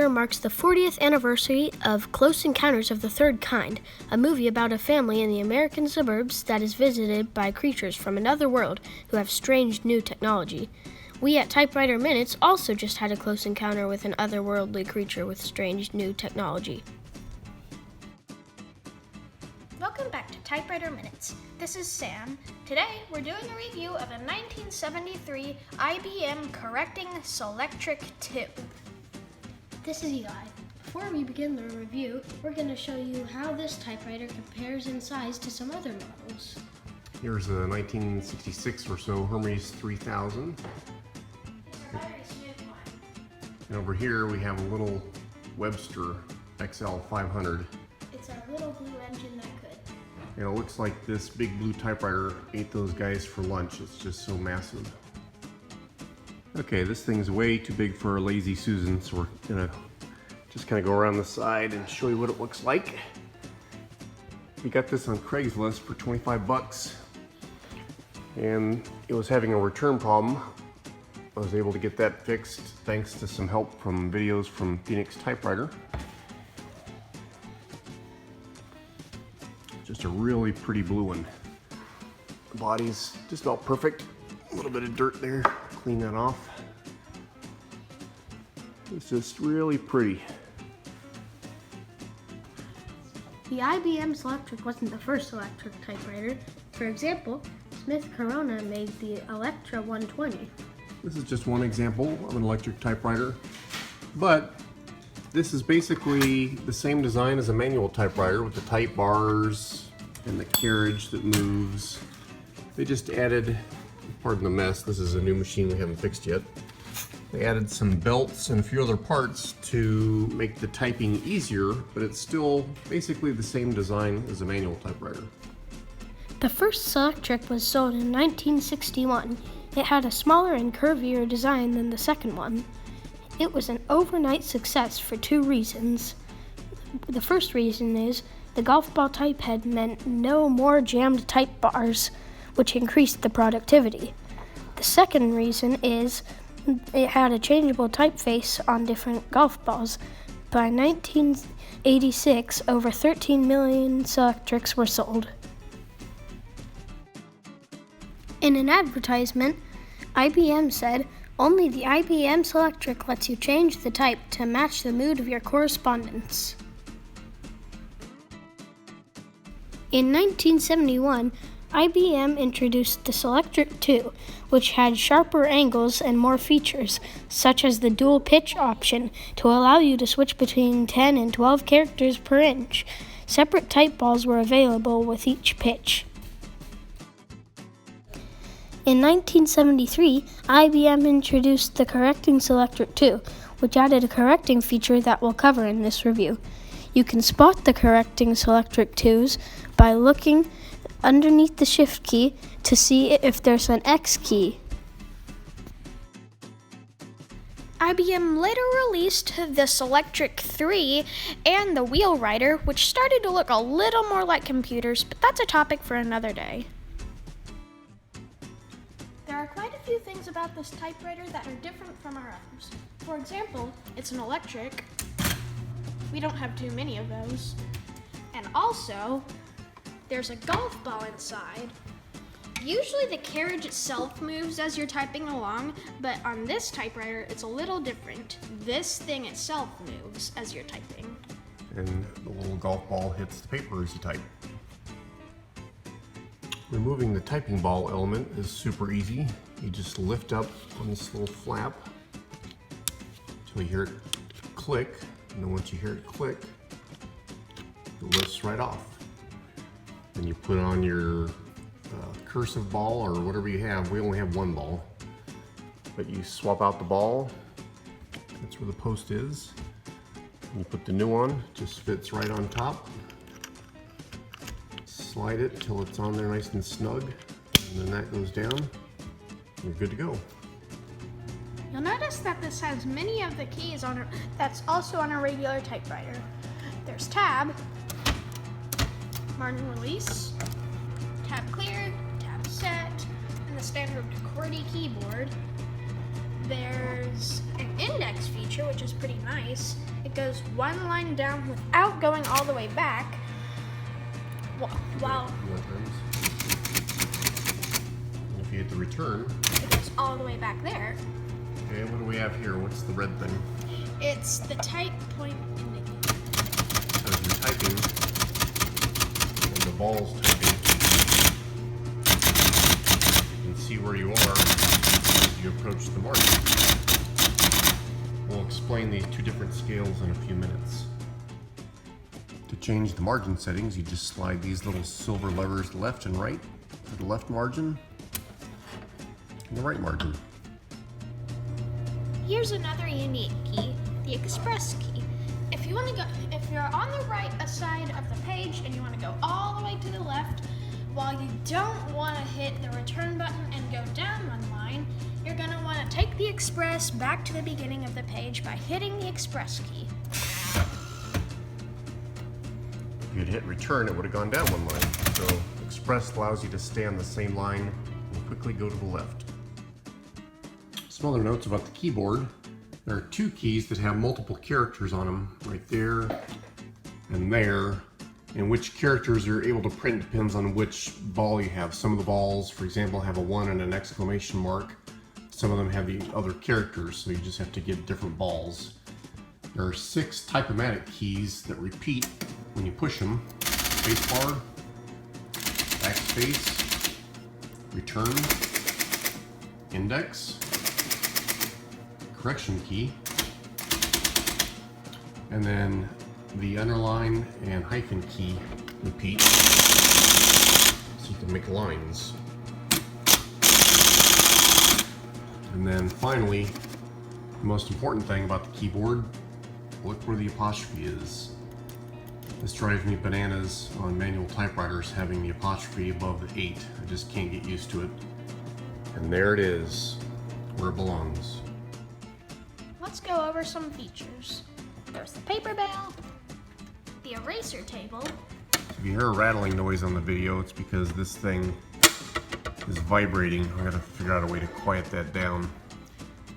marks the 40th anniversary of Close Encounters of the Third Kind, a movie about a family in the American suburbs that is visited by creatures from another world who have strange new technology. We at Typewriter Minutes also just had a close encounter with an otherworldly creature with strange new technology. Welcome back to Typewriter Minutes. This is Sam. Today we're doing a review of a 1973 IBM Correcting Selectric II. This is Eli. Before we begin the review, we're going to show you how this typewriter compares in size to some other models. Here's a 1966 or so Hermes 3000. And over here we have a little Webster Excel 500. It's our little blue engine that could. And it looks like this big blue typewriter ate those guys for lunch. It's just so massive. Okay, this thing's way too big for a lazy Susan, so we're gonna just kind of go around the side and show you what it looks like. We got this on Craigslist for 25 bucks. And it was having a return problem. I was able to get that fixed thanks to some help from videos from Phoenix Typewriter. Just a really pretty blue one. The body's just about perfect. A little bit of dirt there, clean that off. It's just really pretty. The IBM Selectric wasn't the first electric typewriter. For example, Smith Corona made the Electra 120. This is just one example of an electric typewriter, but this is basically the same design as a manual typewriter with the type bars and the carriage that moves. They just added, pardon the mess, this is a new machine we haven't fixed yet. They added some belts and a few other parts to make the typing easier, but it's still basically the same design as a manual typewriter. The first Selectric was sold in 1961. It had a smaller and curvier design than the second one. It was an overnight success for two reasons. The first reason is the golf ball type head meant no more jammed type bars, which increased the productivity. The second reason is it had a changeable typeface on different golf balls. By 1986, over 13 million Selectrics were sold. In an advertisement, IBM said, "Only the IBM Selectric lets you change the type to match the mood of your correspondence." In 1971, IBM introduced the Selectric II, which had sharper angles and more features, such as the dual pitch option to allow you to switch between 10 and 12 characters per inch. Separate type balls were available with each pitch. In 1973, IBM introduced the Correcting Selectric II, which added a correcting feature that we'll cover in this review. You can spot the Correcting Selectric IIs by looking underneath the Shift key to see if there's an X key. IBM later released the Selectric III and the Wheelwriter, which started to look a little more like computers, but that's a topic for another day. There are quite a few things about this typewriter that are different from our others. For example, it's an electric. We don't have too many of those. And also, there's a golf ball inside. Usually the carriage itself moves as you're typing along, but on this typewriter, it's a little different. This thing itself moves as you're typing. And the little golf ball hits the paper as you type. Removing the typing ball element is super easy. You just lift up on this little flap until you hear it click, and then once you hear it click, it lifts right off. Then you put on your cursive ball or whatever you have. We only have one ball, but you swap out the ball. That's where the post is. And you put the new one, it just fits right on top. Slide it till it's on there nice and snug, and then that goes down. You're good to go. You'll notice that this has many of the keys on it that's also on a regular typewriter. There's tab, margin release, tab clear, tab set, and the standard QWERTY keyboard. there's an index feature, which is pretty nice. It goes one line down without going all the way back. While if you hit the return, it goes all the way back there. Okay, what do we have here? What's the red thing? It's the type point indicator. So as you're typing, and the ball's typing, you can see where you are as you approach the margin. We'll explain these two different scales in a few minutes. To change the margin settings, you just slide these little silver levers left and right for the left margin and the right margin. Here's another unique key, the express key. If you're on the right side of the page and you want to go all the way to the left, while you don't want to hit the return button and go down one line, you're going to want to take the express back to the beginning of the page by hitting the express key. If you'd hit return, it would have gone down one line. So express allows you to stay on the same line and quickly go to the left. Some other notes about the keyboard. There are two keys that have multiple characters on them, right there and there. And which characters you're able to print depends on which ball you have. Some of the balls, for example, have a 1 and an exclamation mark. Some of them have the other characters, so you just have to get different balls. There are 6 typomatic keys that repeat when you push them. Spacebar, backspace, return, index, correction key, and then the underline and hyphen key repeat so you can make lines. And then finally, the most important thing about the keyboard, look where the apostrophe is. This drives me bananas on manual typewriters having the apostrophe above the 8. I just can't get used to it. And there it is, where it belongs. Let's go over some features. There's the paper bale, the eraser table. If you hear a rattling noise on the video, it's because this thing is vibrating. I gotta figure out a way to quiet that down.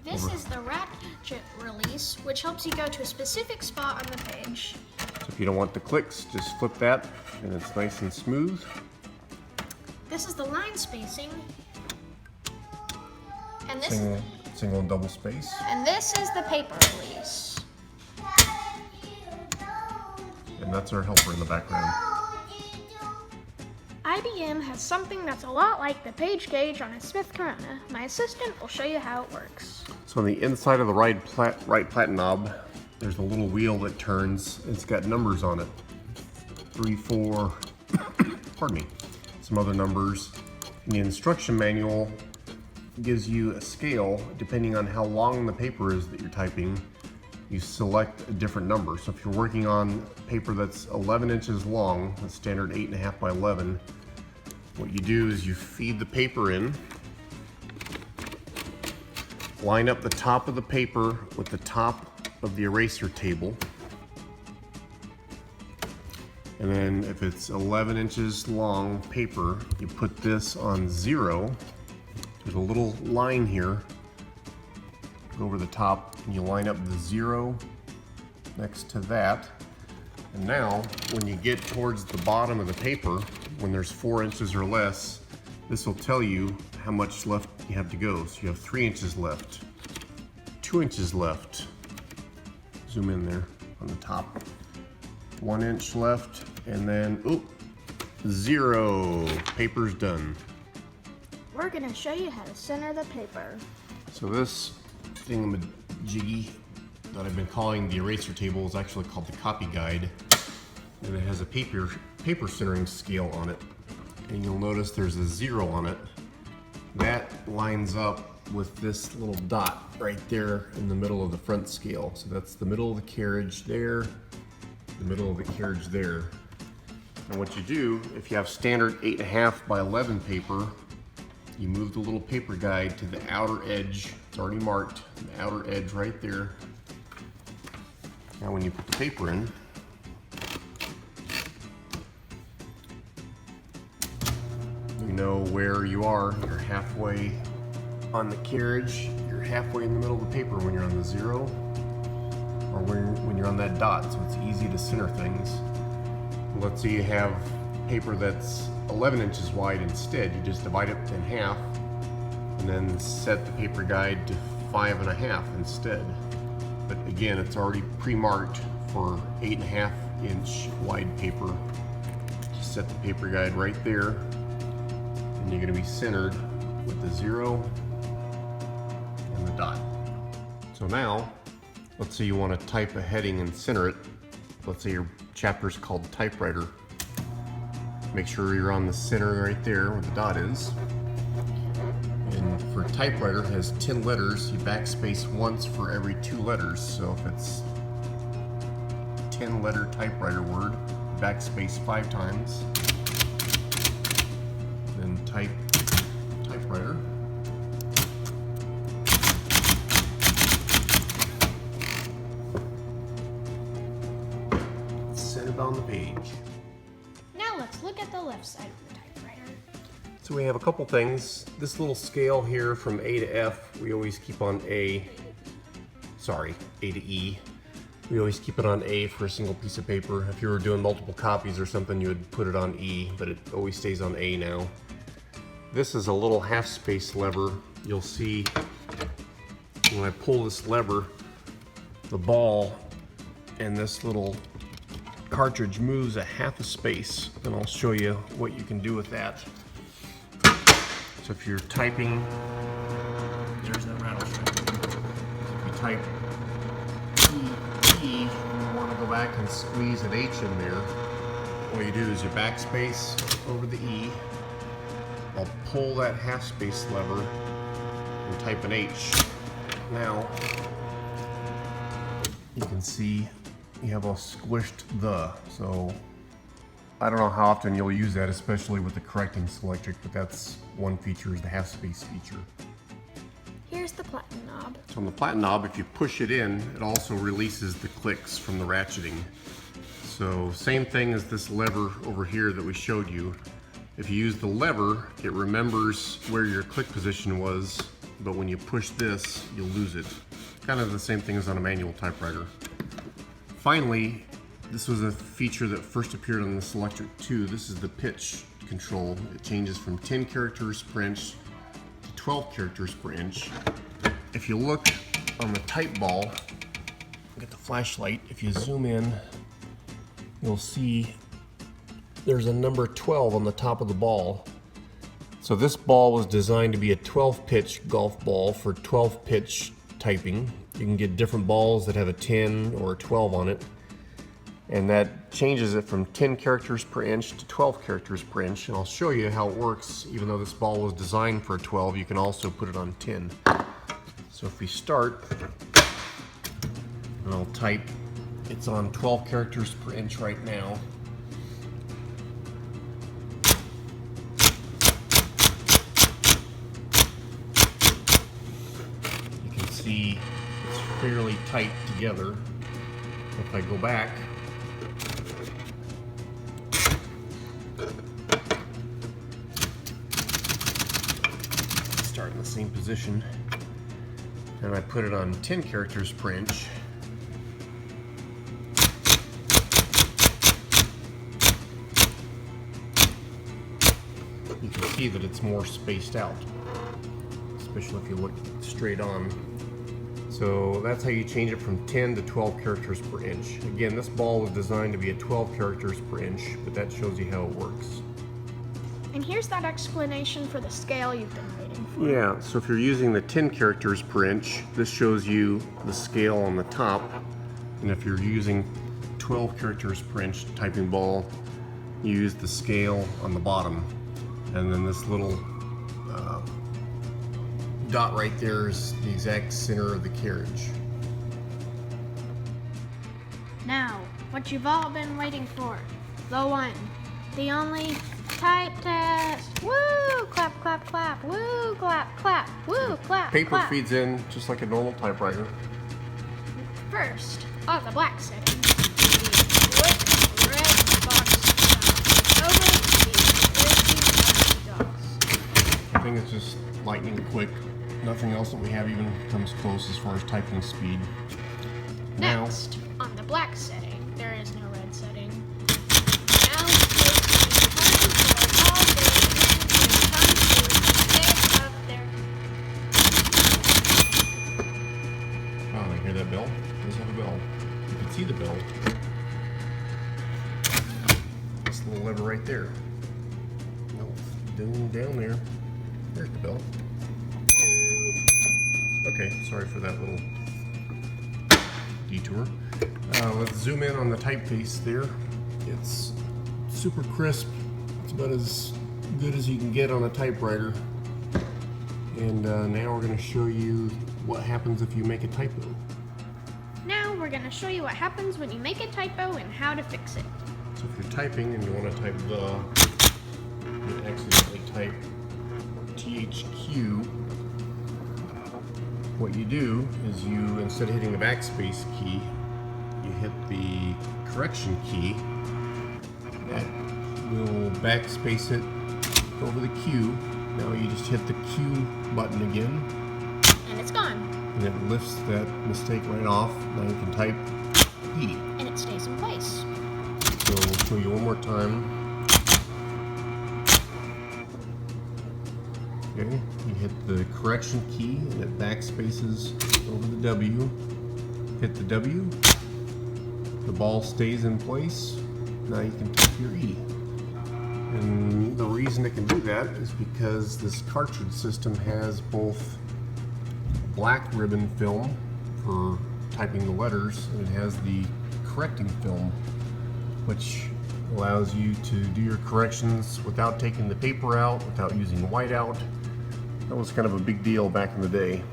This is the ratchet release, which helps you go to a specific spot on the page. So if you don't want the clicks, just flip that and it's nice and smooth. This is the line spacing. And this Single and double space. And this is the paper release. And that's our helper in the background. IBM has something that's a lot like the page gauge on a Smith Corona. My assistant will show you how it works. So on the inside of the right platen knob, there's a little wheel that turns. It's got numbers on it. 3, 4, pardon me, some other numbers. And the instruction manual gives you a scale depending on how long the paper is that you're typing. You select a different number. So if you're working on paper that's 11 inches long, a standard 8.5 by 11, what you do is you feed the paper in, line up the top of the paper with the top of the eraser table, and then if it's 11 inches long paper, you put this on 0. There's a little line here over the top, and you line up the 0 next to that. And now, when you get towards the bottom of the paper, when there's 4 inches or less, this will tell you how much left you have to go. So you have 3 inches left, 2 inches left. Zoom in there on the top. 1 inch left, and then, 0. Paper's done. We're going to show you how to center the paper. So this thingamajiggy that I've been calling the eraser table is actually called the copy guide, and it has a paper centering scale on it. And you'll notice there's a 0 on it. That lines up with this little dot right there in the middle of the front scale. So that's the middle of the carriage there, the middle of the carriage there. And what you do, if you have standard 8.5 by 11 paper, you move the little paper guide to the outer edge. It's already marked, the outer edge right there. Now when you put the paper in, you know where you are. You're halfway on the carriage, you're halfway in the middle of the paper when you're on the 0 or when you're on that dot, so it's easy to center things. Let's say you have paper that's 11 inches wide instead. You just divide it in half and then set the paper guide to 5.5 instead. But again, it's already pre-marked for 8.5 inch wide paper. Just set the paper guide right there, and you're going to be centered with the 0 and the dot. So now, let's say you want to type a heading and center it. Let's say your chapter is called Typewriter. Make sure you're on the center right there where the dot is. And for Typewriter, it has 10 letters. You backspace once for every 2 letters. So if it's 10 letter typewriter word, backspace 5 times. Then type Typewriter. Centered on the page. Now let's look at the left side of the typewriter. So we have a couple things. This little scale here from A to F, we always keep on A. Sorry, A to E. We always keep it on A for a single piece of paper. If you were doing multiple copies or something, you would put it on E, but it always stays on A now. This is a little half space lever. You'll see when I pull this lever, the ball and this little cartridge moves a half a space, and I'll show you what you can do with that. So if you're typing, there's that rattlesnake. If you type E, and you want to go back and squeeze an H in there, what you do is you backspace over the E. I'll pull that half space lever and type an H. Now you can see you have a squished the, so I don't know how often you'll use that, especially with the Correcting Selectric, but that's one feature, is the half space feature. Here's the platen knob. So on the platen knob, if you push it in, it also releases the clicks from the ratcheting. So same thing as this lever over here that we showed you. If you use the lever, it remembers where your click position was, but when you push this, you'll lose it. Kind of the same thing as on a manual typewriter. Finally, this was a feature that first appeared on the Selectric II. This is the pitch control. It changes from 10 characters per inch to 12 characters per inch. If you look on the type ball, get the flashlight, if you zoom in, you'll see there's a number 12 on the top of the ball. So this ball was designed to be a 12 pitch golf ball for 12 pitch typing. You can get different balls that have a 10 or a 12 on it, and that changes it from 10 characters per inch to 12 characters per inch, and I'll show you how it works. Even though this ball was designed for a 12, you can also put it on 10. So if we start, and I'll type, it's on 12 characters per inch right now. You can see it's fairly tight together. If I go back, start in the same position, and I put it on 10 characters per inch. You can see that it's more spaced out, especially if you look straight on. So that's how you change it from 10 to 12 characters per inch. Again, this ball was designed to be at 12 characters per inch, but that shows you how it works. And here's that explanation for the scale you've been waiting for. Yeah, so if you're using the 10 characters per inch, this shows you the scale on the top. And if you're using 12 characters per inch typing ball, you use the scale on the bottom. And then this little dot right there is the exact center of the carriage. Now, what you've all been waiting for. The one, the only type test. Woo! Clap, clap, clap. Woo! Clap, clap. Woo! Clap, Paper clap. feeds in just like a normal typewriter. First, on the black setting, the red box sound. Over the dots. I think it's just lightning quick, Nothing else that we have even comes close as far as typing speed. Now, Next, on the black setting, there is no red setting. Now we take all day and up there. oh, you hear that bell? It does have a bell. You can see the bell. This little lever right there. No, down there. There's the bell. Okay, sorry for that little detour. Let's zoom in on the typeface there. It's super crisp. It's about as good as you can get on a typewriter. And now we're going to show you what happens if you make a typo. Now we're going to show you what happens when you make a typo and how to fix it. So if you're typing and you want to type you accidentally type THQ, what you do is you, instead of hitting the backspace key, you hit the correction key. That will backspace it over the Q. Now you just hit the Q button again. And it's gone. And it lifts that mistake right off. Now you can type E. And it stays in place. So we'll show you one more time. Okay, you hit the correction key and it backspaces over the W. Hit the W. The ball stays in place. Now you can type your E. And the reason it can do that is because this cartridge system has both black ribbon film for typing the letters, and it has the correcting film, which allows you to do your corrections without taking the paper out, without using whiteout. That was kind of a big deal back in the day.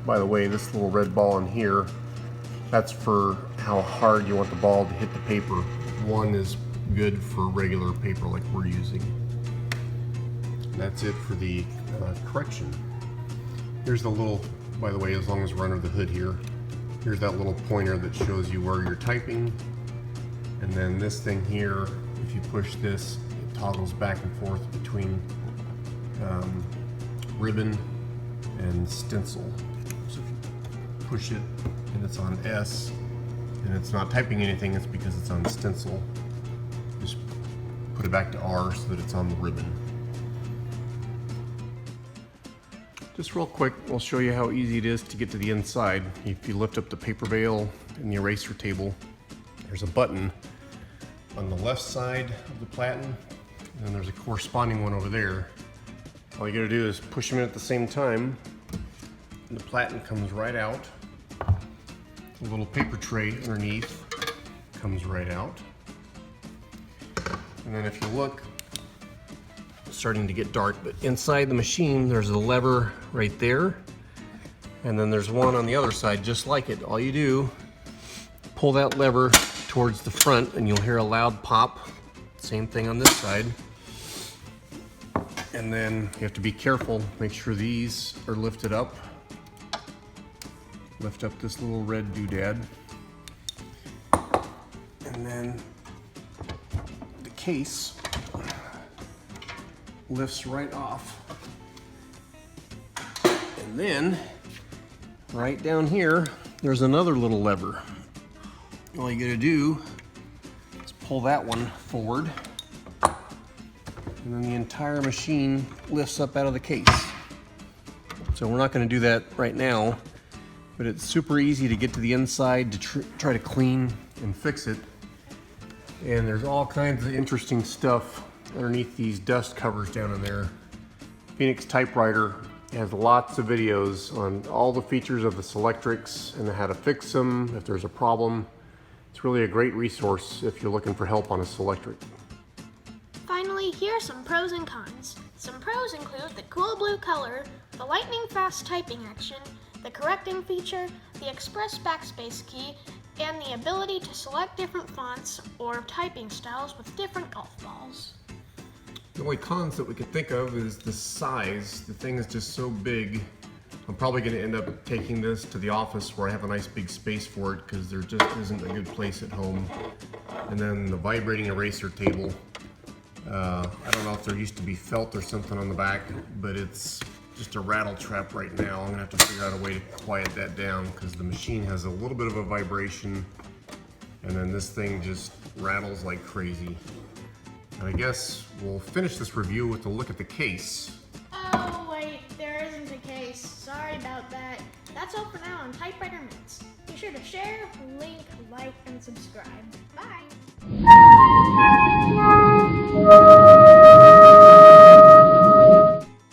By the way, this little red ball in here, that's for how hard you want the ball to hit the paper. One is good for regular paper like we're using. That's it for the correction. Here's the little, by the way, as long as we're under the hood here, here's that little pointer that shows you where you're typing. And then this thing here, if you push this, it toggles back and forth between ribbon and stencil. So if you push it and it's on S and it's not typing anything, it's because it's on stencil. Just put it back to R so that it's on the ribbon. Just real quick, we'll show you how easy it is to get to the inside. If you lift up the paper bale and the eraser table, there's a button on the left side of the platen, and there's a corresponding one over there. All you gotta do is push them in at the same time, and the platen comes right out. The little paper tray underneath comes right out. And then if you look, it's starting to get dark, but inside the machine there's a lever right there, and then there's one on the other side just like it. All you do, pull that lever towards the front and you'll hear a loud pop. Same thing on this side. And then you have to be careful, make sure these are lifted up. Lift up this little red doodad. And then the case lifts right off. And then right down here, there's another little lever. All you gotta do is pull that one forward, and then the entire machine lifts up out of the case. So we're not gonna do that right now, but it's super easy to get to the inside to try to clean and fix it. And there's all kinds of interesting stuff underneath these dust covers down in there. Phoenix Typewriter has lots of videos on all the features of the Selectrics and how to fix them if there's a problem. It's really a great resource if you're looking for help on a Selectric. Finally, here are some pros and cons. Some pros include the cool blue color, the lightning fast typing action, the correcting feature, the express backspace key, and the ability to select different fonts or typing styles with different golf balls. The only cons that we could think of is the size. The thing is just so big. I'm probably going to end up taking this to the office where I have a nice big space for it because there just isn't a good place at home. And then the vibrating eraser table. I don't know if there used to be felt or something on the back, but it's just a rattle trap right now. I'm gonna have to figure out a way to quiet that down because the machine has a little bit of a vibration, and then this thing just rattles like crazy. And I guess we'll finish this review with a look at the case. Oh wait, there isn't a case. Sorry about that. That's all for now on Typewriter Minutes. Be sure to share, link, like, and subscribe. Bye!